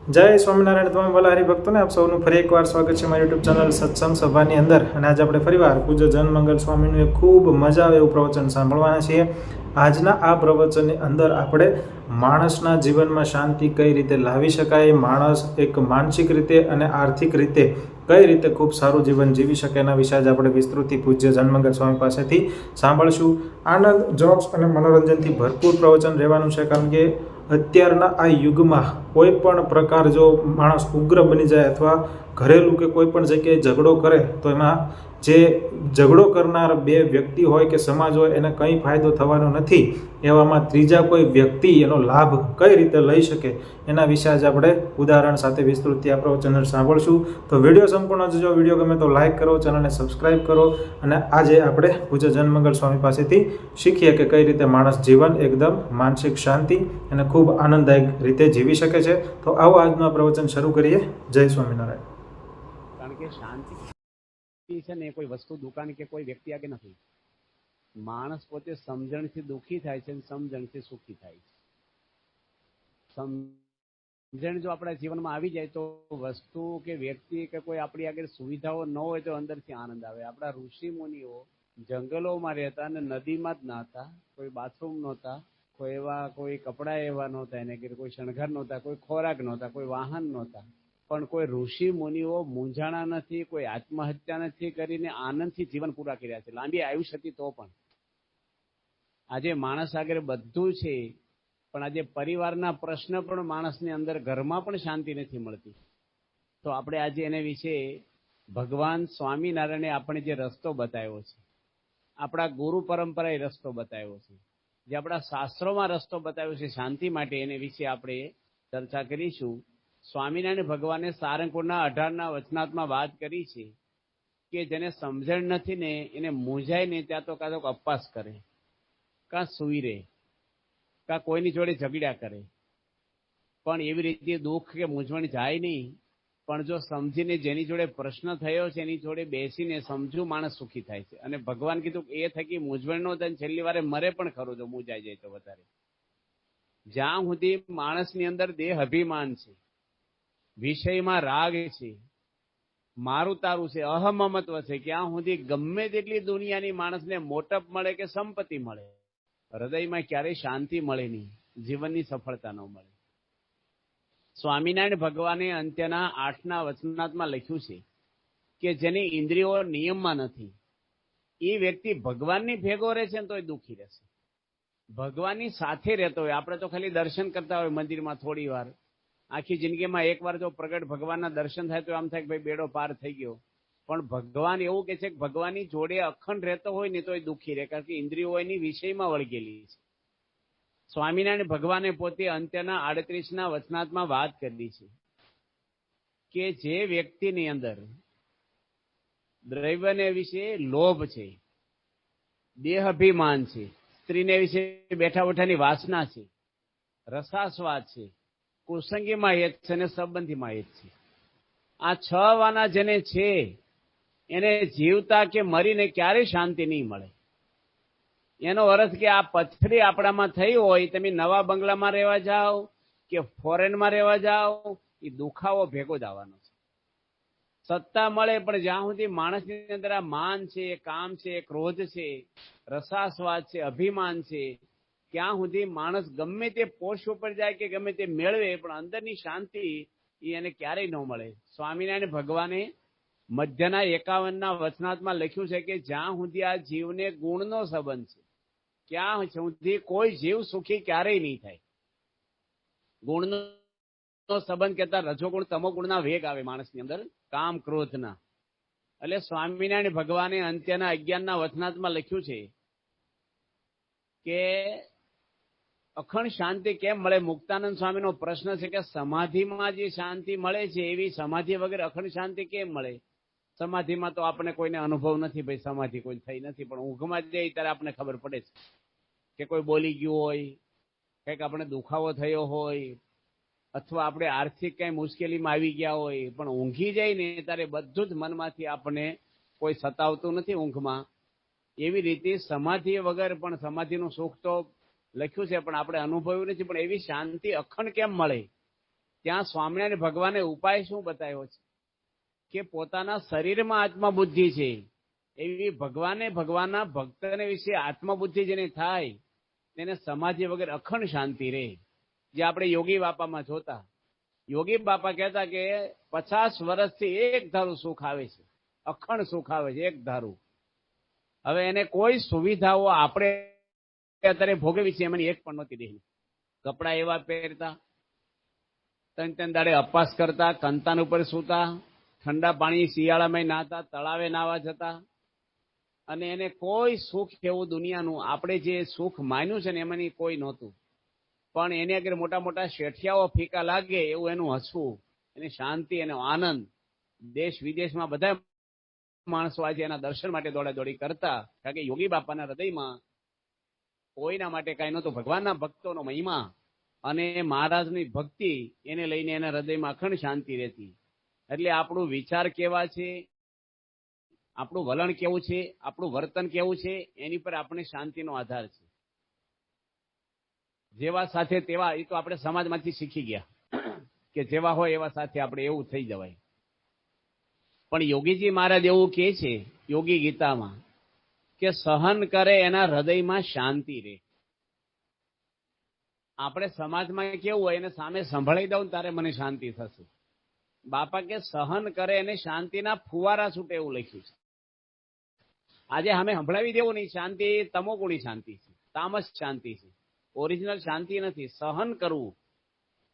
જય સ્વામિનારાયણ તમામ વાલા હરિભક્તોને આપ સૌનું ફરી એકવાર સ્વાગત છે મારી યુટ્યુબ ચેનલ સત્સંગ સભાની અંદર. અને આજે આપણે ફરીવાર પૂજ્ય જનમંગલ સ્વામીનું એક ખૂબ મજા આવે એવું પ્રવચન સાંભળવાના છીએ. આજના આ પ્રવચનની અંદર આપણે માણસના જીવનમાં શાંતિ કઈ રીતે લાવી શકાય, માણસ એક માનસિક રીતે અને આર્થિક રીતે કઈ રીતે ખૂબ સારું જીવન જીવી શકે એના વિશે જ આપણે વિસ્તૃતિ પૂજ્ય જનમંગલ સ્વામી પાસેથી સાંભળશું. આનંદ, જોક્સ અને મનોરંજનથી ભરપૂર પ્રવચન રહેવાનું છે, કારણ કે અત્યારના આ યુગમાં કોઈ પણ પ્રકાર જો માણસ ઉગ્ર બની જાય અથવા ઘરેલું કે કોઈ પણ જગ્યાએ ઝઘડો કરે તો એમાં જે ઝઘડો કરનાર બે વ્યક્તિ હોય કે સમાજ હોય એને કંઈ ફાયદો થવાનો નથી. એવામાં ત્રીજા કોઈ વ્યક્તિ એનો લાભ કઈ રીતે લઈ શકે એના વિશે આજે આપણે ઉદાહરણ સાથે વિસ્તૃત આ પ્રવચન સાંભળશું. તો વિડીયો સંપૂર્ણ જોજો. વિડીયો ગમે તો લાઇક કરો, ચેનલને સબસ્ક્રાઇબ કરો. અને આજે આપણે પૂજ્ય જનમંગલ સ્વામી પાસેથી શીખીએ કે કઈ રીતે માણસ જીવન એકદમ માનસિક શાંતિ અને ખૂબ આનંદદાયક રીતે જીવી શકે છે. તો આવો આજનું પ્રવચન શરૂ કરીએ. જય સ્વામિનારાયણ. કારણ કે શાંતિ છે ને કોઈ વસ્તુ, દુકાન કે કોઈ વ્યક્તિ આગે નથી. માણસ પોતે સમજણથી દુઃખી થાય છે અને સમજણથી સુખી થાય છે. સમજણ જો આપણા જીવનમાં આવી જાય તો વસ્તુ કે વ્યક્તિ કે કોઈ આપણી આગળ સુવિધાઓ ન હોય તો અંદરથી આનંદ આવે. આપણા ઋષિ મુનિઓ જંગલોમાં રહેતા અને નદીમાં જ નહાતા, કોઈ બાથરૂમ નહોતા, કોઈ કપડા એવા નહોતા, એને કે કોઈ શણગાર નહોતા, કોઈ ખોરાક નહોતા, કોઈ વાહન નહોતા, પણ કોઈ ઋષિ મુનિઓ મૂંઝાણા નથી, કોઈ આત્મહત્યા નથી કરીને આનંદથી જીવન પૂરા કર્યા છે. લાંબી આયુષ્ય હતી તો પણ. આજે માણસ આગળ બધું છે, પણ આજે પરિવારના પ્રશ્ન પણ માણસની અંદર, ઘરમાં પણ શાંતિ નથી મળતી. તો આપણે આજે એને વિશે ભગવાન સ્વામિનારાયણે આપણે જે રસ્તો બતાવ્યો છે, આપણા ગુરુ પરંપરાએ રસ્તો બતાવ્યો છે, જે આપણા શાસ્ત્રોમાં રસ્તો બતાવ્યો છે શાંતિ માટે, એને વિશે આપણે ચર્ચા કરીશું. સ્વામિનારાયણ ભગવાને સારંગપુરના 18ના વચનાત્મા વાત કરી છે કે જેને સમજણ નથી ને એને મૂંઝાય ને ત્યાં તો કાં તો અપવાસ કરે, કાં સૂઈ રહે, કાં કોઈની જોડે ઝઘડ્યા કરે, પણ એવી રીતે દુઃખ કે મૂંઝવણ જાય નહીં. પણ જો સમજીને જેની જોડે પ્રશ્ન થયો છે એની જોડે બેસીને સમજુ માણસ સુખી થાય છે. અને ભગવાન કીધું એ થકી મૂંઝવણ ન થાય, છેલ્લી વારે મરે પણ ખરું જો મૂંઝાઈ જાય તો વધારે. જ્યાં સુધી માણસની અંદર દેહ અભિમાન છે, વિષયમાં રાગ છે, મારું તારું છે, અહમમત્વ છે, ક્યાં સુધી ગમે તેટલી દુનિયાની માણસને મોટપ મળે કે સંપત્તિ મળે, હૃદયમાં ક્યારેય શાંતિ મળે નહીં, જીવનની સફળતા ન મળે. સ્વામિનારાયણ ભગવાને અંત્યના 8ના વચનાત્મા લખ્યું છે કે જેની ઇન્દ્રિયો નિયમમાં નથી એ વ્યક્તિ ભગવાનની ભેગો રહે છે ને તોય દુઃખી રહેશે. ભગવાનની સાથે રહેતો હોય, આપણે તો ખાલી દર્શન કરતા હોય મંદિરમાં થોડી વાર, આખી જિંદગીમાં એકવાર જો પ્રગટ ભગવાનના દર્શન થાય તો આમ થાય કે ભાઈ બેડો પાર થઈ ગયો. પણ ભગવાન એવું કે છે કે ભગવાનની જોડે અખંડ રહેતો હોય ને તોય દુઃખી રહે, કારણ કે ઇન્દ્રિયો એની વિષયમાં વળગેલી છે. સ્વામિનારાયણ ભગવાને પોતે અંત્યના 38ના વચનાત્મા વાત કરી છે કે જે વ્યક્તિની અંદર દ્રવ્યને વિશે લોભ છે, દેહ અભિમાન છે, સ્ત્રીને વિશે બેઠા બેઠાની વાસના છે, રસાસ્વાદ છે, કુસંગીમાં હેત છે અને સંબંધીમાં હેત છે, આ 6 વાના જેને છે એને જીવતા કે મરીને ક્યારેય શાંતિ નહીં મળે. એનો અર્થ કે આ પથરી આપણામાં થઈ હોય, તમે નવા બંગલામાં રહેવા જાઓ કે ફોરેનમાં રહેવા જાઓ, એ દુખાવો ભેગો જ આવવાનો છે. સત્તા મળે પણ જ્યાં સુધી માણસની અંદર આ માન છે, કામ છે, ક્રોધ છે, રસાસ્વાદ છે, અભિમાન છે, ત્યાં સુધી માણસ ગમે તે પોસ્ટ ઉપર જાય કે ગમે તે મેળવે પણ અંદરની શાંતિ એને ક્યારેય ન મળે. સ્વામિનારાયણ ભગવાને મધ્યના 51ના વચનાત્મા લખ્યું છે કે જ્યાં સુધી આ જીવને ગુણનો સંબંધ છે, ક્યાં સુધી કોઈ જીવ સુખી ક્યારેય નહીં થાય. ગુણનો સંબંધ કહેતા રજોગુણ તમોગુણના વેગ આવે માણસની અંદર, કામ ક્રોધના. એટલે સ્વામિનારાયણ ભગવાને અંત્યના 11ના વચનાત્મા લખ્યું છે કે અખંડ શાંતિ કેમ મળે. મુક્તાનંદ સ્વામીનો પ્રશ્ન છે કે સમાધિમાં જે શાંતિ મળે છે એવી સમાધિ વગર અખંડ શાંતિ કેમ મળે. સમાધિમાં તો આપણે કોઈને અનુભવ નથી, ભાઈ સમાધિ કોઈ થઈ નથી, પણ ઊંઘમાં જ જાય ત્યારે આપણે ખબર પડે છે કે કોઈ બોલી ગયું હોય, કંઈક આપણે દુખાવો થયો હોય, અથવા આપણે આર્થિક કઈ મુશ્કેલીમાં આવી ગયા હોય, પણ ઊંઘી જાય ને ત્યારે બધું જ મનમાંથી આપણે કોઈ સતાવતું નથી ઊંઘમાં. એવી રીતે સમાધિ વગર પણ સમાધિનું સુખ તો લખ્યું છે પણ આપણે અનુભવ્યું નથી, પણ એવી શાંતિ અખંડ કેમ મળે ત્યાં સ્વામિનારાયણ ભગવાને ઉપાય શું બતાવ્યો છે કે પોતાના શરીરમાં આત્મબુદ્ધિ છે એવી ભગવાનના ભક્તને વિશે આત્મબુદ્ધિ જેને થાય તેને સમાધિ વગર અખંડ શાંતિ રહે. જે આપણે યોગી બાપામાં જોતા, યોગી બાપા કહેતા કે 50 વર્ષથી એક ધારું સુખ આવે છે, અખંડ સુખ આવે છે, એક ધારું. હવે એને કોઈ સુવિધાઓ આપણે અત્યારે ભોગવી છે એમાંની એક પણ નહોતી દેખી. કપડા એવા પહેરતા, 3 દાડે અપવાસ કરતા, કંતાન ઉપર સૂતા, ઠંડા પાણી શિયાળામાં નાતા, તળાવે નાવા જતા, અને એને કોઈ સુખ એવું દુનિયાનું આપણે જે સુખ માન્યું છે ને એમાંની કોઈ નહોતું. પણ એની આગળ મોટા મોટા શેઠિયાઓ ફીકા લાગે એવું એનું હસવું, એની શાંતિ, એનો આનંદ. દેશ વિદેશમાં બધા માણસો આજે એના દર્શન માટે દોડાદોડી કરતા, કારણ કે યોગી બાપાના હૃદયમાં કોઈના માટે કાંઈ નહોતું. ભગવાનના ભક્તોનો મહિમા અને મહારાજની ભક્તિ એને લઈને એના હૃદયમાં અખંડ શાંતિ રહેતી. એટલે આપણું વિચાર કેવા છે, આપણું વલણ કેવું છે, આપણું વર્તન કેવું છે, એની પર આપણે શાંતિનો આધાર છે. જેવા સાથે તેવા, એ તો આપણે સમાજમાંથી શીખી ગયા કે જેવા હોય એવા સાથે આપણે એવું થઈ જવાય. પણ યોગીજી મહારાજ એવું કહે છે યોગી ગીતામાં કે સહન કરે એના હૃદયમાં શાંતિ રહે. આપણે સમાજમાં કેવું હોય, એને સામે સંભળાઈ દઉં તારે મને શાંતિ થશે. બાપા કે સહન કરે એને શાંતિના ફુવારા છૂટે એવું લખ્યું છે. આજે અમે સંભળાવી દેવું નહીં, શાંતિ તમોગુણી શાંતિ છે, તામસ શાંતિ છે, ઓરિજિનલ શાંતિ નથી. સહન કરવું,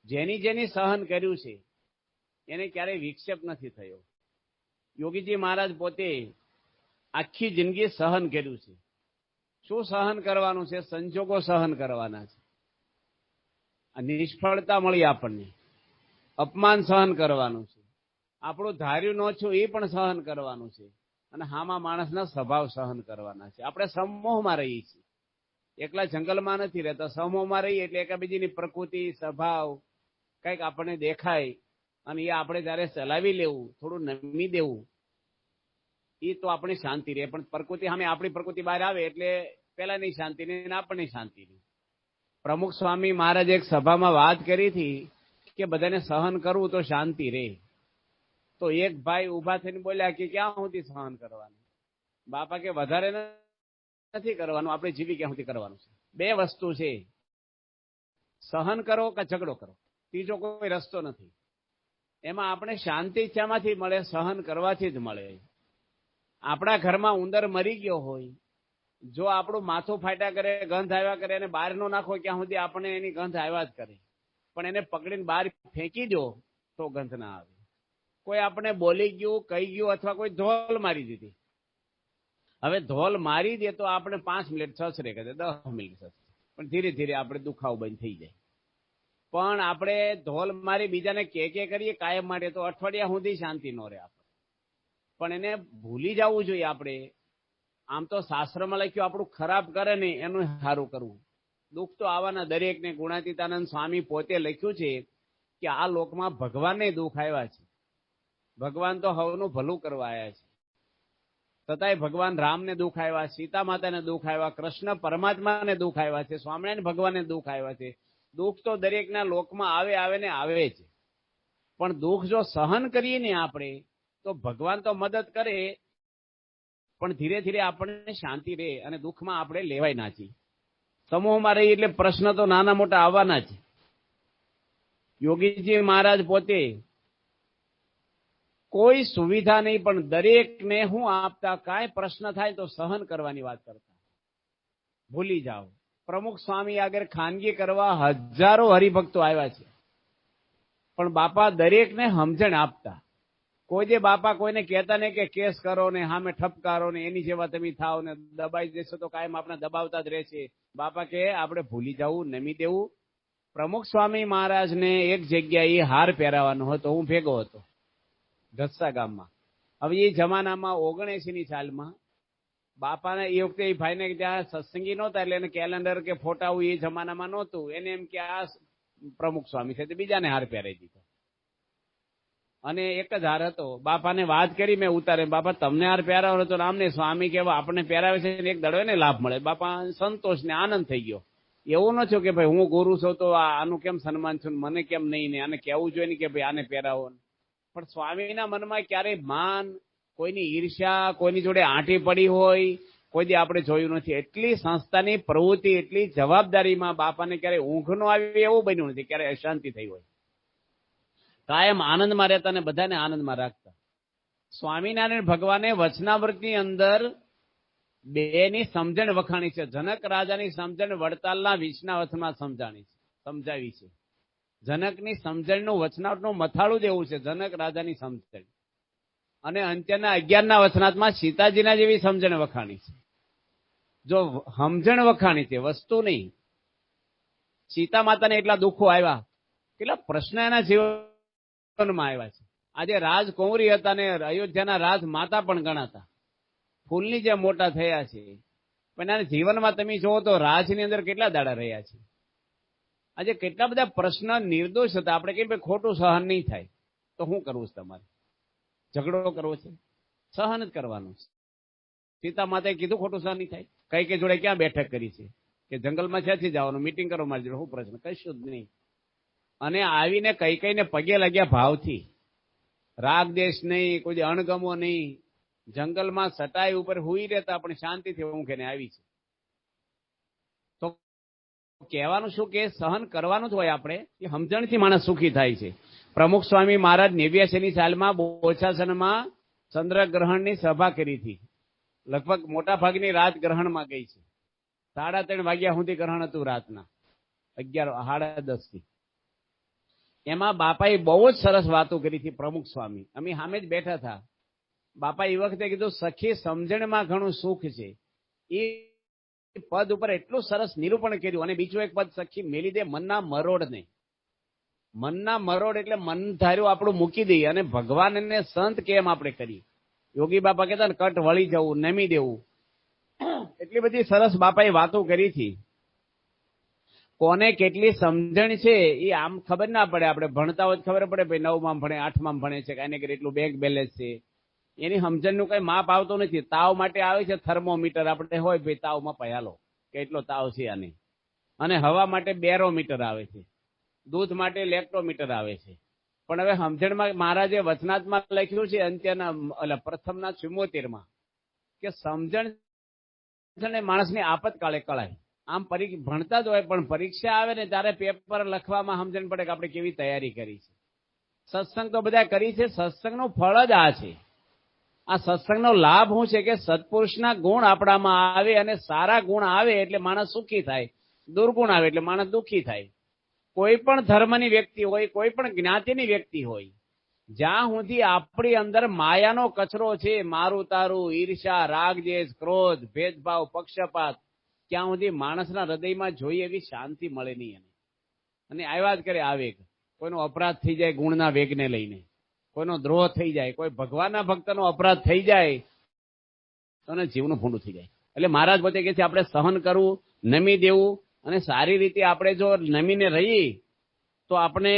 જેની સહન કર્યું છે એને ક્યારેય વિક્ષેપ નથી થયો. યોગીજી મહારાજ પોતે આખી જિંદગી સહન કર્યું છે. શું સહન કરવાનું છે? સંજોગો સહન કરવાના છે. નિષ્ફળતા મળી આપણને, અપમાન સહન કરવાનું છે, આપણું ધાર્યું ન છું એ પણ સહન કરવાનું છે, અને હામાં માણસના સ્વભાવ સહન કરવાના છે. આપણે સમૂહમાં રહીએ છીએ, એકલા જંગલમાં નથી રહેતા. સમૂહમાં રહીએ એટલે એકાબીજીની પ્રકૃતિ, સ્વભાવ કંઈક આપણને દેખાય, અને એ આપણે જયારે ચલાવી લેવું, થોડું નમી દેવું, એ તો આપણી શાંતિ રહે. પણ પ્રકૃતિ સામે આપણી પ્રકૃતિ બહાર આવે એટલે પેલાની શાંતિ નહીં, આપણની શાંતિ નહીં. પ્રમુખ સ્વામી મહારાજ એક સભામાં વાત કરી હતી કે બધાને સહન કરવું તો શાંતિ રહે. તો એક ભાઈ ઉભા થઈને બોલ્યા કે ક્યાં સુધી સહન કરવાનું? બાપા કે વધારે નથી કરવાનું, આપણે જીવી ક્યાં સુધી કરવાનું છે. 2 વસ્તુ છે, સહન કરો કે ઝઘડો કરો, ત્રીજો કોઈ રસ્તો નથી. એમાં આપણે શાંતિ શામાંથી મળે? સહન કરવાથી જ મળે. આપણા ઘરમાં ઉંદર મરી ગયો હોય, જો આપણું માથું ફાટ્યા કરે, ગંધ આવ્યા કરે, અને બહાર નો નાખો ક્યાં સુધી આપણે એની ગંધ આવ્યા જ કરે. પણ એને પકડીને બહાર ફેંકી દો તો ગંધ ના આવે. કોઈ આપણે બોલી ગયું, કહી ગયું, અથવા કોઈ ધોલ મારી દીધી. હવે ધોલ મારી દે તો આપણે 5 મિનિટ સસરે કરે, 10 મિનિટ સસરે, પણ ધીરે ધીરે આપણે દુખાવો બંધ થઈ જાય. પણ આપણે ધોલ મારી બીજાને કે કરીએ કાયમ માટે તો અઠવાડિયા સુધી શાંતિ ન રહે આપણે. પણ એને ભૂલી જવું જોઈએ. આપણે આમ તો શાસ્ત્રમાં લખ્યું આપણું ખરાબ કરે ને એનું સારું કરવું. દુઃખ તો આવવાના દરેકને. ગુણાતીતાનંદ સ્વામી પોતે લખ્યું છે કે આ લોકમાં ભગવાનને દુઃખ આવ્યા છે. ભગવાન તો હવનું ભલું કરવા આવ્યા છે, છતાંય ભગવાન રામને દુઃખ આવ્યા, સીતા માતાને દુઃખ આવ્યા, કૃષ્ણ પરમાત્માને દુઃખ આવ્યા છે, સ્વામિનારાયણ ભગવાનને દુઃખ આવ્યા છે. દુઃખ તો દરેકના લોકમાં આવે ને આવે છે. પણ દુઃખ જો સહન કરીએ ને આપણે, તો ભગવાન તો મદદ કરે, પણ ધીરે ધીરે આપણને શાંતિ રહે અને દુઃખમાં આપણે લેવાય ના છીએ. સમૂહમાં રહીએ એટલે પ્રશ્ન તો નાના મોટા આવવાના છે. યોગીજી મહારાજ પોતે કોઈ સુવિધા નહીં, પણ દરેકને હું આપતા, કાંઈ પ્રશ્ન થાય તો સહન કરવાની વાત કરતા. ભૂલી જાઓ. પ્રમુખ સ્વામી આગળ ખાનગી કરવા હજારો હરિભક્તો આવ્યા છે, પણ બાપા દરેકને સમજણ આપતા. કોઈ જે બાપા કોઈને કહેતા નહીં કે કેસ કરો ને સામે ઠપકારો ને એની જેવા તમે થાવ ને દબાઈ દેશો તો કાયમ આપણે દબાવતા જ રહેશે. બાપા કે આપણે ભૂલી જવું, નમી દેવું. પ્રમુખ સ્વામી મહારાજને એક જગ્યાએ હાર પહેરાવાનો હતો, હું ભેગો હતો ધસ્સા ગામમાં. હવે એ જમાનામાં 79ની સાલમાં બાપાને એ વખતે એ ભાઈને ત્યાં સત્સંગી નહોતા, એટલે એને કેલેન્ડર કે ફોટા એ જમાનામાં નહોતું. એને એમ કે આ પ્રમુખ સ્વામી છે, તે બીજાને હાર પહેરાવી દીધો. અને એક જ હાર હતો. બાપાને વાત કરી મેં ઉતારે, બાપા તમને હાર પહેરાવો હતો, આમને સ્વામી કેવા આપણને પહેરાવે છે, એક દડો ને લાભ મળે. બાપા સંતોષ ને આનંદ થઈ ગયો. એવું ન થયું કે ભાઈ હું ગુરુ છું તો આનું કેમ સન્માન છું, મને કેમ નહીં, ને આને કહેવું જોઈએ ને કે ભાઈ આને પહેરાવો. પણ સ્વામીના મનમાં ક્યારેય માન, કોઈની ઈર્ષ્યા, કોઈની જોડે આંટી પડી હોય કોઈ દી આપણે જોયું નથી. એટલી સંસ્થાની પ્રવૃત્તિ, એટલી જવાબદારીમાં બાપાને ક્યારેય ઊંઘ ન આવી એવું બન્યું નથી, ક્યારેય અશાંતિ થઈ હોય. કાયમ આનંદમાં રહેતા ને બધાને આનંદમાં રાખતા. સ્વામિનારાયણ ભગવાને વચનામૃતની અંદર બેની સમજણ વખાણી છે. જનક રાજાની સમજણ વડતાલના વિષ્ણાવથમાં સમજાવી છે. જનકની સમજણનું વચનાવટનું મથાળું જ એવું છે, જનક રાજાની સમજણ. અને અંત્યના 11ના વચનાથમાં સીતાજીના જેવી સમજણ વખાણી છે. જો સમજણ વખાણી છે, વસ્તુ નહીં. સીતા માતાને એટલા દુઃખો આવ્યા, કેટલા પ્રશ્ન એના જીવનમાં આવ્યા છે. આજે રાજકુંવરી હતા ને અયોધ્યાના રાજ માતા પણ ગણાતા, ફૂલની જેમ મોટા થયા છે. પણ એના જીવનમાં તમે જુઓ તો રાજની અંદર કેટલા દાડા રહ્યા છે. આજે કેટલા બધા પ્રશ્ન નિર્દોષ હતા. આપણે કહીએ ભાઈ ખોટું સહન નહીં થાય તો શું કરવું છે તમારે? ઝઘડો કરવો છે? સહન જ કરવાનું છે. સીતા માતાએ કીધું ખોટું સહન નહીં થાય. કઈ જોડે ક્યાં બેઠક કરી છે કે જંગલમાં ક્યાંથી જવાનું, મિટિંગ કરો મારી જોડે, શું પ્રશ્ન? કશું જ નહીં. અને આવીને કઈને પગે લાગ્યા ભાવથી, રાગ દેશ નહીં, કોઈ અણગમો નહીં. જંગલમાં સટાઈ ઉપર હુઈ રહેતા પણ શાંતિથી ઊંઘીને આવી છે. તો કહેવાનું શું કે સહન કરવાનું જ હોય. આપણે એ સમજણથી માણસ સુખી થાય છે. પ્રમુખ સ્વામી મહારાજ 89ની સાલમાં બોચાસનમાં ચંદ્રગ્રહણની સભા કરી હતી. લગભગ મોટા ભાગની રાત ગ્રહણમાં ગઈ છે. 3:30 વાગ્યા સુધી ગ્રહણ હતું રાતના, 11:30 થી. એમાં બાપાએ બહુ જ સરસ વાતો કરી હતી. પ્રમુખ સ્વામી અમે સામે જ બેઠા હતા. બાપા એ વખતે કીધું સખી સમજણમાં ઘણું સુખ છે. એ પદ ઉપર એટલું સરસ નિરૂપણ કર્યું. અને બીજું એક પદ સખી મેલી દે મનના મરોડને. મનના મરોડ એટલે મન ધાર્યું આપણું મૂકી દઈએ અને ભગવાનને સંત કેમ આપણે કરીએ. યોગી બાપા કહેતા ને કટ વળી જવું, નમી દેવું. એટલી બધી સરસ બાપાએ વાતો કરી હતી. કોને કેટલી સમજણ છે એ આમ ખબર ના પડે. આપણે ભણતા હોય ખબર પડે ભાઈ 9માં ભણે, 8માં ભણે છે, કાંઈ ને એટલું બેંક બેલેન્સ છે. એની સમજણનું કઈ માપ આવતું નથી. તાવ માટે આવે છે થર્મોમીટર, આપણે હોય ભાઈ તાવમાં પયાલો કે એટલો તાવ છે આને. અને હવા માટે બેરોમીટર આવે છે, દૂધ માટે લેક્ટોમીટર આવે છે. પણ હવે સમજણમાં મહારાજે વચનાથમાં લખ્યું છે અંત્યના પ્રથમના 74માં કે સમજણ છે ને માણસની આપતકાળે કળાય. આમ ભણતા જ હોય પણ પરીક્ષા આવે ને ત્યારે પેપર લખવામાં સમજણ પડે કે આપણે કેવી તૈયારી કરી છે. સત્સંગ તો બધા કરી છે, સત્સંગનું ફળ જ આ છે. આ સત્સંગનો લાભ શું છે કે સત્પુરુષના ગુણ આપણામાં આવે અને સારા ગુણ આવે એટલે માણસ સુખી થાય, દુર્ગુણ આવે એટલે માણસ દુઃખી થાય. કોઈ પણ ધર્મની વ્યક્તિ હોય, કોઈ પણ જ્ઞાતિની વ્યક્તિ હોય, જ્યાં સુધી આપણી અંદર માયાનો કચરો છે, મારું તારું, ઈર્ષા, રાગ દ્વેષ, ક્રોધ, ભેદભાવ, પક્ષપાત, ત્યાં સુધી માણસના હૃદયમાં જોઈએ એવી શાંતિ મળે નહીં. અને આવ્યા જ કરે આવેગ. કોઈનો અપરાધ થઈ જાય ગુણના વેગને લઈને, કોઈનો દ્રોહ થઈ જાય, કોઈ ભગવાનના ભક્તનો અપરાધ થઈ જાય તો જીવનું ભૂંડું થઈ જાય. એટલે મહારાજ પોતે કહે છે આપણે સહન કરવું, નમી દેવું. અને સારી રીતે આપણે જો નમીને રહીએ તો આપણે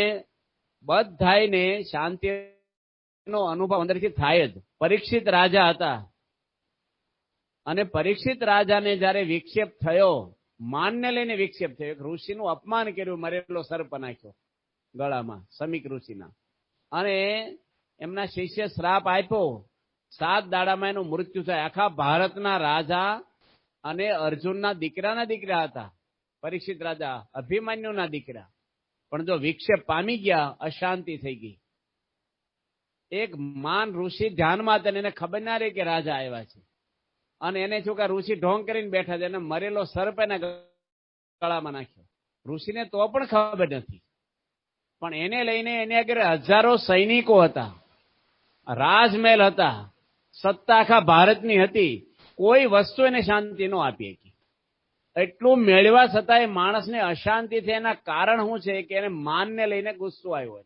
બધાને શાંતિનો અનુભવ અંદરથી થાય જ. પરીક્ષિત રાજા હતા અને પરીક્ષિત રાજાને જયારે વિક્ષેપ થયો, માનને લઈને વિક્ષેપ થયો, એક ઋષિનું અપમાન કર્યું, મરેલો સર્પ નાખ્યો ગળામાં સમીક ઋષિના, અને એમના શિષ્ય શ્રાપ આપ્યો. 7 દાડામાં એનું મૃત્યુ થાય. આખા ભારતના રાજા અને અર્જુનના દીકરા હતા. પરીક્ષિત રાજા અભિમન્યુના દીકરા. પણ જો વિક્ષેપ પામી ગયા, અશાંતિ થઈ ગઈ. એક માન ઋષિ ધ્યાનમાં હતા, એને ખબર ના રહી કે રાજા આવ્યા છે. અને એને શું કે ઋષિ ઢોંગ કરીને બેઠા છે, એને મરેલો સર્પ એના ગળામાં નાખ્યો. ઋષિને તો પણ ખબર નથી. પણ એને લઈને એને આગળ હજારો સૈનિકો હતા, રાજમહેલ હતા, સત્તા આખા ભારતની હતી. કોઈ વસ્તુ એને શાંતિ ન આપી શકી. એટલું મેળવા છતાંય માણસને અશાંતિ થાય. એના કારણ શું છે કે એને માનને લઈને ગુસ્સો આવ્યો.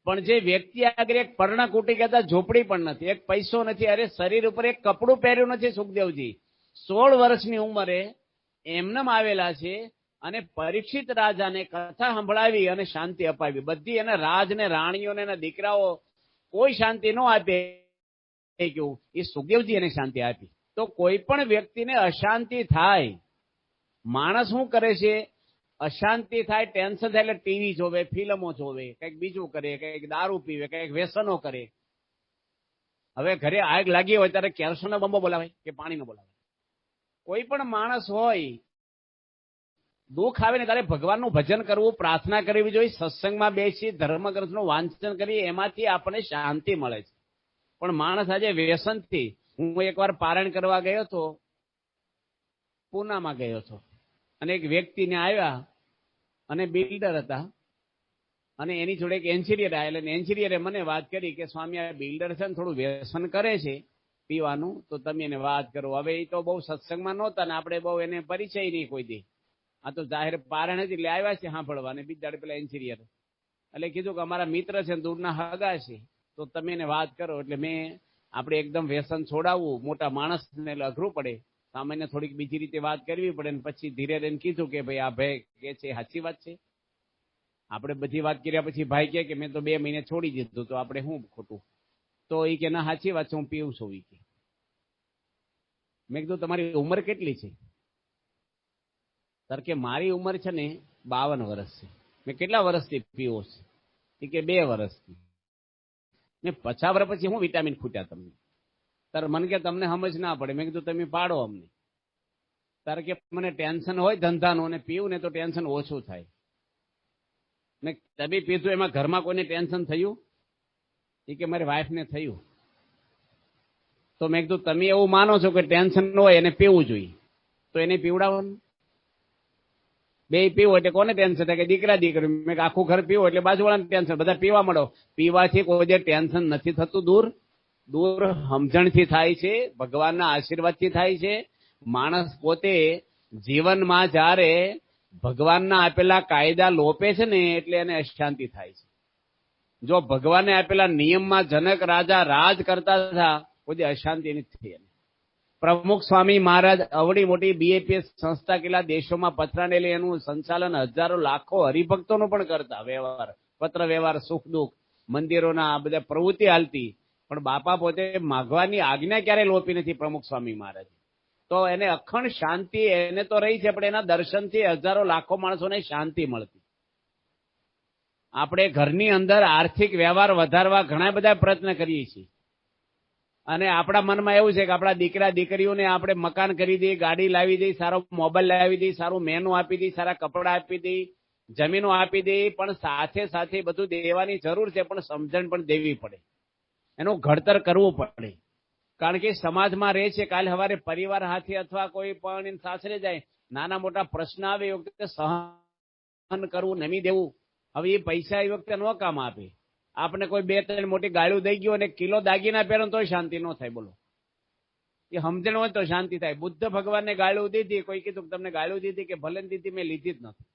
પણ જે વ્યક્તિ આગળ એક પર્ણકુટી કહેતા ઝોપડી પણ નથી, એક પૈસો નથી, અરે શરીર ઉપર એક કપડું પહેર્યું નથી. સુખદેવજી 16 વર્ષની ઉંમરે એમનેમ આવેલા છે અને પરીક્ષિત રાજાને કથા સંભળાવી અને શાંતિ અપાવી. બધી એના રાજ ને રાણીઓને એના દીકરાઓ કોઈ શાંતિ ન આપે. કેવું એ સુખદેવજી એને શાંતિ આપી. તો કોઈ પણ વ્યક્તિને અશાંતિ થાય, માણસ શું કરે છે? અશાંતિ થાય, ટેન્શન થાય એટલે ટીવી જોવે, ફિલ્મો જોવે, કંઈક બીજું કરે, કંઈક દારૂ પીવે, કંઈક વ્યસનો કરે. હવે ઘરે આગ લાગી હોય ત્યારે કેરોસીનનો બંબો બોલાવે કે પાણીનો બોલાવે? કોઈ પણ માણસ હોય, દુઃખ આવે ને ત્યારે ભગવાનનું ભજન કરવું, પ્રાર્થના કરવી જોઈએ, સત્સંગમાં બેસી ધર્મગ્રંથનું વાંચન કરીએ, એમાંથી આપણને શાંતિ મળે છે. પણ માણસ આજે વ્યસનથી, હું એકવાર પારાયણ કરવા ગયો હતો, પૂનામાં ગયો હતો, અને એક વ્યક્તિને આવ્યા અને બિલ્ડર હતા, અને એની જોડે એક એન્જિનિયર આવેલા, અને એન્જિનિયરે મને વાત કરી કે સ્વામી, આ બિલ્ડર છે ને થોડું વ્યસન કરે છે પીવાનું, તો તમે એને વાત કરો. હવે એ તો બહુ સત્સંગમાં નહોતા ને આપણે બહુ એને પરિચય નહીં કોઈ દી, આ તો જાહેર પારણ હતી એટલે આવ્યા છે સાંભળવા. અને બીજા દાડે પેલા એન્જિનિયર એટલે કીધું કે અમારા મિત્ર છે, દૂરના હગા છે, તો તમે એને વાત કરો. એટલે મેં આપણે એકદમ વ્યસન છોડાવવું મોટા માણસને એટલે અઘરું પડે, સામાન્ય થોડીક બીજી રીતે વાત કરવી પડે. ને પછી ધીરે ધીરે કીધું કે ભાઈ આ ભાઈ કે છે સાચી વાત છે. આપણે બધી વાત કર્યા પછી ભાઈ કે મેં તો 2 મહિને છોડી દીધું, તો આપણે શું ખોટું? તો એ કે ના સાચી વાત છે, હું પીવું છું. એ કે મેં કીધું તમારી ઉંમર કેટલી છે? સર કે મારી ઉંમર છે ને 52 વર્ષ છે. મેં કેટલા વર્ષથી પીવો છે? એ કે 2 વર્ષથી. મેં 50 વર્ષ પછી હું વિટામિન ખૂટ્યા તમને? તાર મને કે તમને સમજ ના પડે. મેં કીધું તમે પાડો અમને. તારે કે મને ટેન્શન હોય ધંધાનું અને પીવું ને તો ટેન્શન ઓછું થાય. મેં તમે પીધું એમાં ઘરમાં કોઈને ટેન્શન થયું? એ કે મારી વાઈફને થયું. તો મેં કીધું તમે એવું માનો છો કે ટેન્શન ન હોય એને પીવું જોઈએ, તો એને પીવડાવવાનું? બે પીવો એટલે કોને ટેન્શન થાય? કે દીકરા દીકરી. મેં આખું ઘર પીવો એટલે બાજુવાળાને ટેન્શન. બધા પીવા મળો. પીવાથી કોઈ જે ટેન્શન નથી થતું દૂર? દૂર સમજણથી થાય છે, ભગવાનના આશીર્વાદથી થાય છે. માણસ પોતે જીવનમાં જ્યારે ભગવાનના આપેલા કાયદા લોપે છે ને એટલે એને અશાંતિ થાય છે. જો ભગવાને આપેલા નિયમમાં જનક રાજા રાજ કરતા હતા, કોઈ અશાંતિ નથી થઈ. પ્રમુખ સ્વામી મહારાજ અવડી મોટી બીએપીએસ સંસ્થા કેટલા દેશોમાં પથરાને લઈ એનું સંચાલન હજારો લાખો હરિભક્તોનું પણ કરતા. વ્યવહાર, પત્ર વ્યવહાર, સુખ દુઃખ, મંદિરોના આ બધા પ્રવૃત્તિ હાલતી. પણ બાપા પોતે માગવાની આજ્ઞા ક્યારે લોપી નથી પ્રમુખ સ્વામી મહારાજ. તો એને અખંડ શાંતિ એને તો રહી છે, પણ એના દર્શનથી હજારો લાખો માણસોને શાંતિ મળતી. આપણે ઘરની અંદર આર્થિક વ્યવહાર વધારવા ઘણા બધા પ્રયત્ન કરીએ છીએ, અને આપણા મનમાં એવું છે કે આપણા દીકરા દીકરીઓને આપણે મકાન કરી દઈએ, ગાડી લાવી દઈએ, સારો મોબાઈલ લાવી દઈએ, સારું મેનુ આપી દઈએ, સારા કપડા આપી દઈએ, જમીનો આપી દઈએ. પણ સાથે સાથે બધું દેવાની જરૂર છે, પણ સમજણ પણ દેવી પડે, એનું ઘડતર કરવું પડે. કારણ કે સમાજમાં રહે છે, કાલે સવારે પરિવાર હાથે અથવા કોઈ પણ સાસરે જાય, નાના મોટા પ્રશ્ન આવે એ વખતે સહન કરવું, નમી દેવું. હવે એ પૈસા એ વખતે ન કામ આપે. આપણે કોઈ 2-3 મોટી ગાળું દઈ ગયો અને કિલો દાગીના પહેરો તો શાંતિ ન થાય. બોલો, એ સમજણ હોય તો શાંતિ થાય. બુદ્ધ ભગવાનને ગાળું દીધી, કોઈ કીધું તમને ગાળું દીધી કે ભલે દીધી, મેં લીધી જ નથી.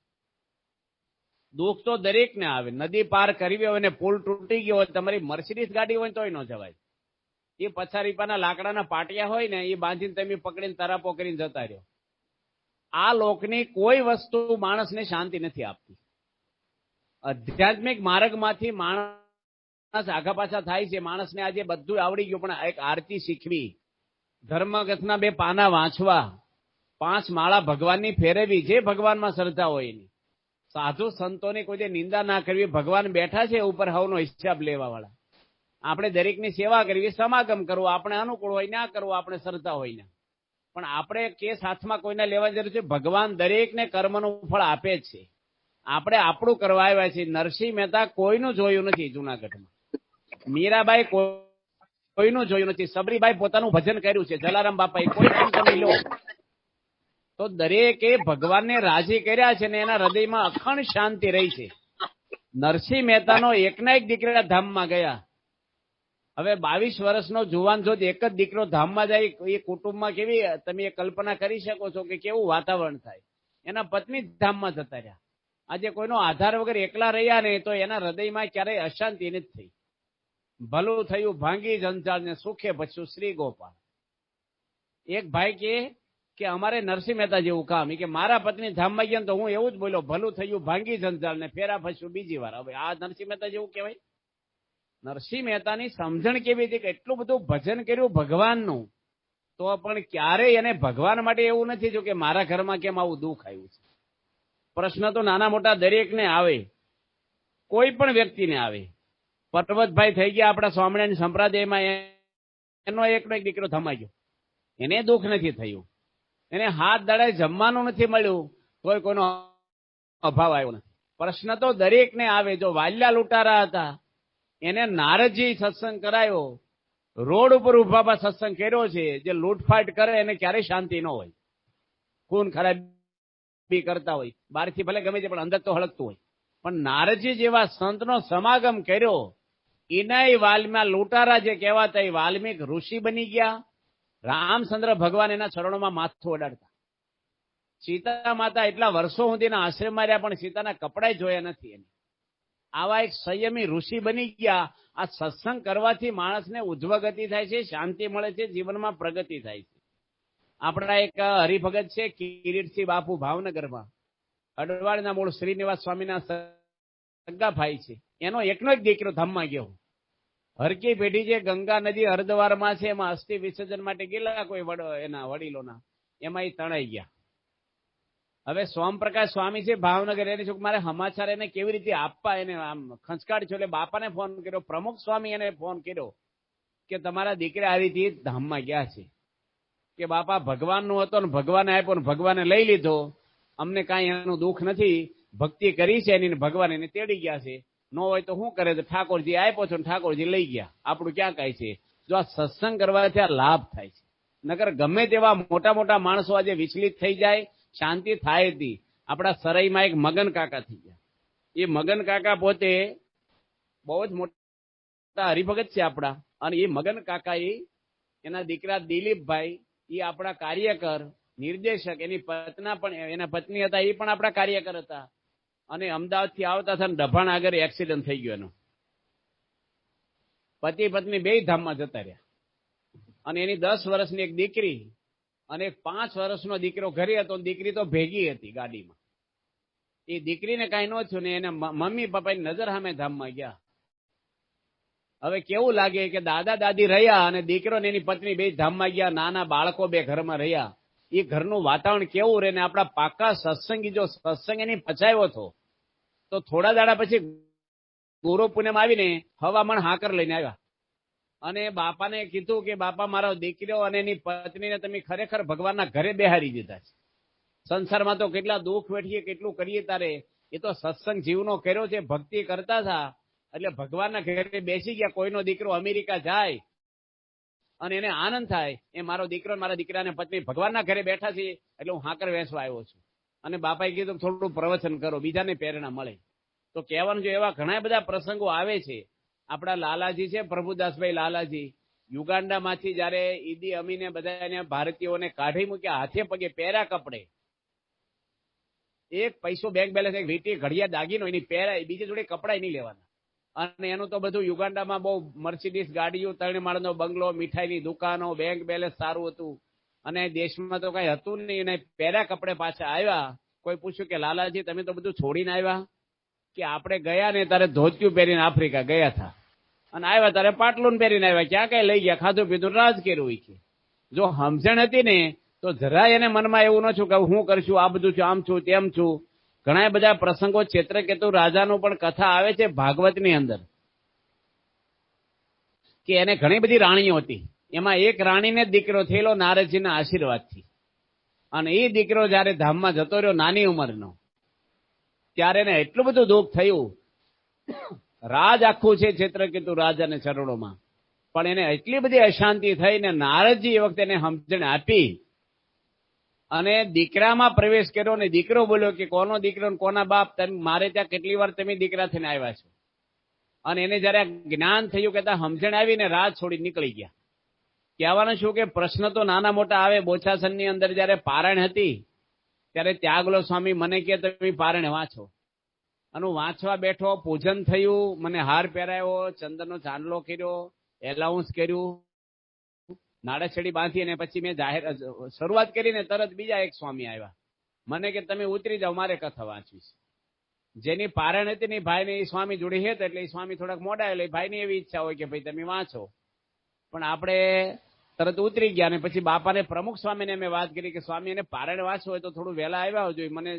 દુઃખ તો દરેકને આવે. નદી પાર કરવી હોય ને પુલ તૂટી ગયો હોય, તમારી મર્સિડીઝ ગાડી હોય તોય ન જવાય. એ પછારીપાના લાકડાના પાટિયા હોય ને એ બાંધીને તમે પકડીને તરાપો કરીને જતા રહ્યો. આ લોકની કોઈ વસ્તુ માણસને શાંતિ નથી આપતી. આધ્યાત્મિક માર્ગમાંથી માણસ આગા પાછા થાય છે. માણસને આજે બધું આવડી ગયું, પણ એક આરતી શીખવી, ધર્મગ્રંથના 2 પાના વાંચવા, 5 માળા ભગવાનની ફેરવી, જે ભગવાનમાં શ્રદ્ધા હોય એની. સાધુ સંતોની કોઈ નિંદા ના કરવી. ભગવાન બેઠા છે ઉપર હવનો હિસાબ લેવા વાળા. આપણે દરેકની સેવા કરવી, સમાગમ કરવો, આપણે અનુકૂળ હોય ના કરવો, આપણે શ્રદ્ધા હોય ના. પણ આપણે કેસ હાથમાં કોઈને લેવાની જરૂર છે? ભગવાન દરેકને કર્મનું ફળ આપે જ છે. આપણે આપણું કરવા આવ્યા છીએ. નરસિંહ મહેતા કોઈનું જોયું નથી જુનાગઢમાં. મીરાબાઈ કોઈનું જોયું નથી. સબરીબાઈ પોતાનું ભજન કર્યું છે. જલારામ બાપાએ કોઈ પણ તમે લો તો દરેકે ભગવાનને રાજી કર્યા છે ને એના હૃદયમાં અખંડ શાંતિ રહી છે. નરસિંહ મહેતાનો એકના એક દીકરા ધામમાં ગયા. હવે 22 વર્ષનો જુવાન જો એક જ દીકરો ધામમાં જાય, એ કુટુંબમાં કેવી તમે કલ્પના કરી શકો છો કે કેવું વાતાવરણ થાય. એના પત્ની ધામમાં જતા રહ્યા. આજે કોઈનો આધાર વગર એકલા રહ્યા ને તો એના હૃદયમાં ક્યારેય અશાંતિ નથી થઈ. ભલું થયું ભાંગી જંજાળ ને સુખે ભજ્યું શ્રી ગોપાલ. એક ભાઈ કે અમારે નરસિંહ મહેતા જેવું કામ. કે મારા પત્ની ધામમાં ગયા તો હું એવું જ બોલ્યો, ભલું થયું ભાંગી જંજાળ ને ફેરા ફસ્યું બીજી વાર. હવે આ નરસિંહ મહેતા જેવું કહેવાય? નરસિંહ મહેતાની સમજણ કેવી હતી કે એટલું બધું ભજન કર્યું ભગવાનનું, તો પણ ક્યારેય એને ભગવાન માટે એવું નથી થયું કે મારા ઘરમાં કેમ આવું દુઃખ આવ્યું છે. પ્રશ્ન તો નાના મોટા દરેકને આવે, કોઈ પણ વ્યક્તિને આવે. પર્વતભાઈ થઈ ગયા આપણા સ્વામિનારાયણ સંપ્રદાયમાં, એનો એકનો એક દીકરો થમાઈ ગયો, એને દુઃખ નથી થયું. એને હાથ દાડે જમવાનું નથી મળ્યું, કોઈ કોઈનો અભાવ આવ્યો નથી. પ્રશ્ન તો દરેકને આવે. જો વાલ્યા લૂંટારા હતા, એને નારદજી સત્સંગ કરાયો, રોડ ઉપર ઉભા સત્સંગ કર્યો છે. જે લૂંટફાટ કરે એને ક્યારેય શાંતિ ન હોય, ખૂન ખરાબી કરતા હોય, બહારથી ભલે ગમે છે પણ અંદર તો હળગતું હોય. પણ નારદજી જેવા સંતનો સમાગમ કર્યો, એનાય વાલ્મીમાં લૂંટારા જે કહેવાતા એ વાલ્મીક ઋષિ બની ગયા. રામચંદ્ર ભગવાન એના ચરણોમાં માથું અડાડતા. સીતા માતા એટલા વર્ષો સુધીના આશ્રમમાં રહ્યા પણ સીતાના કપડાય જોયા નથી. એને આવા એક સંયમી ઋષિ બની ગયા. આ સત્સંગ કરવાથી માણસને ઉજ્જવગતિ થાય છે, શાંતિ મળે છે, જીવનમાં પ્રગતિ થાય છે. આપણા એક હરિભગત છે કિરીટસિંહ બાપુ, ભાવનગરમાં, અડવાળના મૂળ શ્રીનિવાસ સ્વામીના સગા ભાઈ છે. એનો એકનો એક દીકરો ધામમાં ગયો. હરકી પેઢી જે ગંગા નદી હરદ્વારમાં છે, એમાં અસ્થિ વિસર્જન માટે ગયેલા કોઈ એના વડીલોના, એમાં એ તણાઈ ગયા. હવે સોમપ્રકાશ સ્વામી છે ભાવનગર, એને શું મારે સમાચાર એને કેવી રીતે આપવા, એને આમ ખંચકાડ છો. એટલે બાપાને ફોન કર્યો, પ્રમુખ સ્વામી એને ફોન કર્યો કે તમારા દીકરા આ રીતે ધામમાં ગયા છે. કે બાપા ભગવાનનું હતો ને ભગવાને આપ્યો ને ભગવાને લઈ લીધો, અમને કાંઈ એનું દુઃખ નથી, ભક્તિ કરી છે એની, ભગવાન એને તેડી ગયા છે. ન હોય તો શું કરે, તો ઠાકોરજી આપ્યો છો ને ઠાકોરજી લઈ ગયા, આપણું ક્યાં કાંઈ છે. જો આ સત્સંગ કરવાથી આ લાભ થાય છે. નકર ગમે તેવા મોટા મોટા માણસો આજે વિચલિત થઈ જાય, શાંતિ થાય હતી. આપણા સરાઈમાં એક મગન કાકા થઈ ગયા. એ મગન કાકા પોતે બહુ જ મોટા હરિભગત છે આપણા. અને એ મગન કાકા એના દીકરા દિલીપભાઈ, એ આપણા કાર્યકર, નિર્દેશક. એના પત્ની હતા, એ પણ આપણા કાર્યકર હતા. અને અમદાવાદથી આવતા હતા, ડભાણ આગળ એક્સિડન્ટ થઈ ગયો એનો. પતિ પત્ની બે ધામમાં જતા રહ્યા. અને એની 10 વર્ષની એક દીકરી અને 5 વર્ષનો દીકરો ઘરે હતો. દીકરી તો ભેગી હતી ગાડીમાં. એ દીકરીને કાંઈ ન થયું ને એને મમ્મી પપ્પાની નજર સામે ધામમાં ગયા. હવે કેવું લાગે કે દાદા દાદી રહ્યા અને દીકરો ને એની પત્ની બે ધામમાં ગયા, નાના બાળકો બે ઘરમાં રહ્યા. એ ઘરનું વાતાવરણ કેવું રહે. ને આપણા પાકા સત્સંગી જો સત્સંગ એની પચાવ્યો હતો, તો થોડા દાડા પછી ગુરુ પૂનમ આવીને હવામણ હાકર લઈને આવ્યા. અને બાપાને કીધું કે બાપા મારો દીકરો અને એની પત્નીને તમે ખરેખર ભગવાનના ઘરે બેહારી દીધા છે. સંસારમાં તો કેટલા દુઃખ વેઠીએ, કેટલું કરીએ તારે. એ તો સત્સંગ જીવનો કર્યો છે, ભક્તિ કરતા હતા એટલે ભગવાનના ઘરે બેસી ગયા. કોઈનો દીકરો અમેરિકા જાય અને એને આનંદ થાય, એ મારો દીકરો મારા દીકરાને પત્ની ભગવાનના ઘરે બેઠા છે એટલે હું હાકર વેચવા આવ્યો છું. અને બાપાએ કીધું થોડું પ્રવચન કરો, બીજાને પ્રેરણા મળે. તો કહેવાનું જો એવા ઘણા બધા પ્રસંગો આવે છે. આપણા લાલાજી છે, પ્રભુદાસભાઈ લાલાજી, યુગાન્ડામાંથી જયારે ઈદી અમીને બધા ભારતીયોને કાઢી મૂક્યા, હાથે પગે પહેર્યા કપડે, એક પૈસો બેંક બેલેન્સ, એક વીટી ઘડિયા દાગીનો એની પહેરાય, બીજી જોડે કપડા નહીં લેવાના. અને એનું તો બધું યુગાન્ડામાં બહુ મર્સિડીઝ ગાડીઓ, 3 માળનો બંગલો, મીઠાઈની દુકાનો, બેંક બેલેન્સ સારું હતું. અને દેશમાં તો કઈ હતું નહીં. એને પહેર્યા કપડે પાછા આવ્યા. કોઈ પૂછ્યું કે લાલાજી તમે તો બધું છોડીને આવ્યા? કે આપણે ગયા ને તારે ધોતિયું પહેરીને આફ્રિકા ગયા હતા અને આવ્યા તારે પાટલું પહેરીને આવ્યા. ક્યાં કઈ લઈ ગયા, ખાધું પીધું રાજ કર્યું. કે જો સમજણ હતી ને તો જરાય એને મનમાં એવું ન છું કે હું કરશું, આ બધું છું, આમ છું, તેમ છું. ઘણા બધા પ્રસંગો, ચેત્રકેતુ રાજાનું પણ કથા આવે છે ભાગવતની અંદર, કે એને ઘણી બધી રાણીઓ હતી. એમાં એક રાણીને દીકરો થયેલો નારદજીના આશીર્વાદથી. અને એ દીકરો જયારે ધામમાં જતો રહ્યો નાની ઉંમરનો, ત્યારે એને એટલું બધું દુઃખ થયું. રાજ આખું છે ચેત્રકેતુ રાજાને ચરણોમાં, પણ એને એટલી બધી અશાંતિ થઈ ને નારદજી એ વખતે એને સમજણ આપી અને દીકરામાં પ્રવેશ કર્યો. ને દીકરો બોલ્યો કે કોનો દીકરો ને કોના બાપ, મારે ત્યાં કેટલી વાર તમે દીકરા થઈને આવ્યા છો. અને એને જયારે જ્ઞાન થયું કે સમજણ આવીને રાજ છોડી નીકળી ગયા. કહેવાનું શું કે પ્રશ્ન તો નાના મોટા આવે. બોચાસનની અંદર જયારે પારાયણ હતી ત્યારે ત્યાગલો સ્વામી મને કે તમે પારાયણ વાંચો. અને હું વાંચવા બેઠો, પૂજન થયું, મને હાર પહેરાયો, ચંદનનો ચાંદલો કર્યો, એલાઉન્સ કર્યું, નાડાછડી બાંધી. અને પછી મેં શરૂઆત કરીને તરત બીજા એક સ્વામી આવ્યા. મને કે તમે ઉતરી જાઓ, મારે કથા વાંચવી છે. જેની પારાયણ હતી ને ભાઈને એ સ્વામી જોડે હેત એટલે એ સ્વામી થોડાક મોડા એટલે ભાઈની એવી ઈચ્છા હોય કે ભાઈ તમે વાંચો. પણ આપણે તરત ઉતરી ગયા. અને પછી બાપાને પ્રમુખ સ્વામીને મેં વાત કરી કે સ્વામી એને પારણ વાંચવું હોય તો થોડું વહેલા આવ્યા હોજો. મને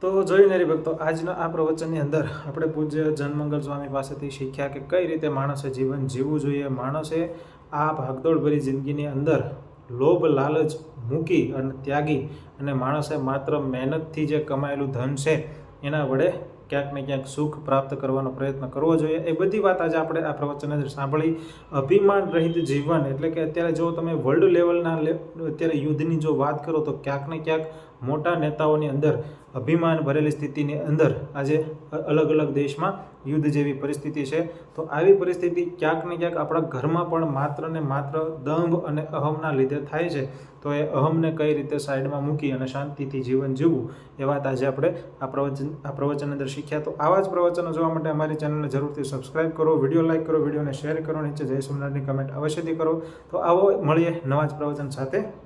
તો જોઈને હરિભક્તો, આજના આ પ્રવચનની અંદર આપણે પૂજ્ય જનમંગલ સ્વામી પાસેથી શીખ્યા કે કઈ રીતે માણસે જીવન જીવવું જોઈએ. માણસે આ ભાગદોડભરી જિંદગીની અંદર લોભ લાલચ મૂકી અને ત્યાગી અને માણસે માત્ર મહેનતથી જે કમાયેલું ધન છે એના વડે ક્યાંક ને ક્યાંક સુખ પ્રાપ્ત કરવાનો પ્રયત્ન કરવો જોઈએ. એ બધી વાત આજે આપણે આ પ્રવચન અંદર સાંભળી. અભિમાન રહિત જીવન એટલે કે અત્યારે જો તમે વર્લ્ડ લેવલના અત્યારે યુદ્ધની જો વાત કરો તો ક્યાંક ને ક્યાંક મોટા નેતાઓની અંદર અભિમાન ભરેલી સ્થિતિની અંદર આજે અલગ અલગ દેશમાં યુદ્ધ જેવી પરિસ્થિતિ છે. તો આવી પરિસ્થિતિ ક્યાંક ને ક્યાંક આપણા ઘરમાં પણ માત્ર ને માત્ર દંભ અને અહમના લીધે થાય છે. તો એ અહમને કઈ રીતે સાઈડમાં મૂકી અને શાંતિથી જીવન જીવવું એ વાત આજે આપણે આ પ્રવચન અંદર શીખ્યા. તો આવા જ પ્રવચનો જોવા માટે અમારી ચેનલને જરૂરથી સબસ્ક્રાઇબ કરો, વિડીયો લાઇક કરો, વિડીયોને શેર કરો, નીચે જય સોમનાથની કમેન્ટ અવશ્યથી કરો. તો આવો મળીએ નવા જ પ્રવચન સાથે.